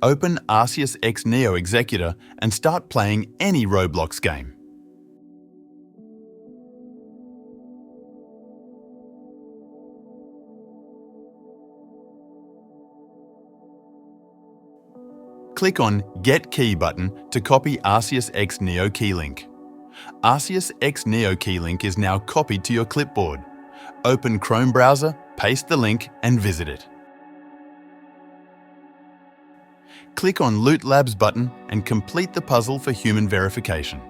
Open Arceus X Neo Executor and start playing any Roblox game. Click on Get Key button to copy Arceus X Neo Key link. Arceus X Neo Key link is now copied to your clipboard. Open Chrome browser, paste the link and visit it. Click on Loot Labs button and complete the puzzle for human verification.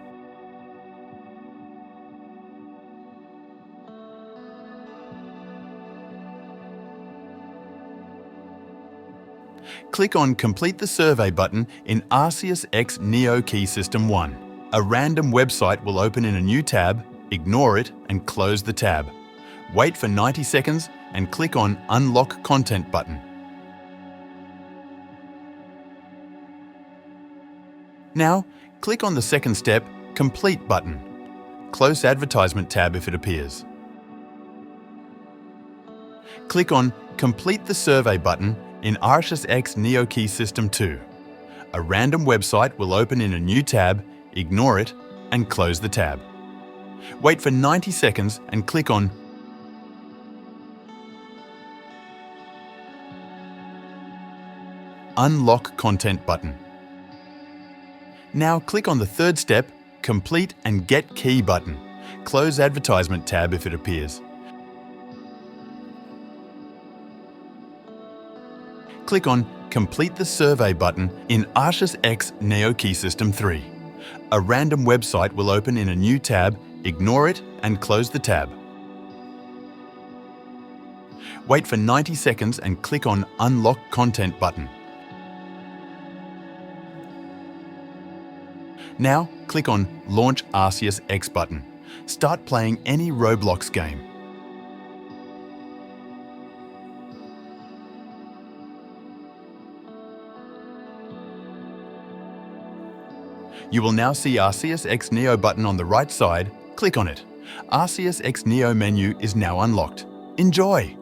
Click on Complete the Survey button in Arceus X Neo Key System 1. A random website will open in a new tab, ignore it and close the tab. Wait for 90 seconds and click on Unlock Content button. Now, click on the second step, Complete button. Close Advertisement tab if it appears. Click on Complete the Survey button in Arceus X Neo Key System 2. A random website will open in a new tab, ignore it and close the tab. Wait for 90 seconds and click on Unlock Content button. Now click on the third step, Complete and Get Key button. Close Advertisement tab if it appears. Click on Complete the Survey button in Arceus X Neo Key System 3. A random website will open in a new tab, ignore it and close the tab. Wait for 90 seconds and click on Unlock Content button. Now click on Launch Arceus X button. Start playing any Roblox game. You will now see Arceus X Neo button on the right side. Click on it. Arceus X Neo menu is now unlocked. Enjoy!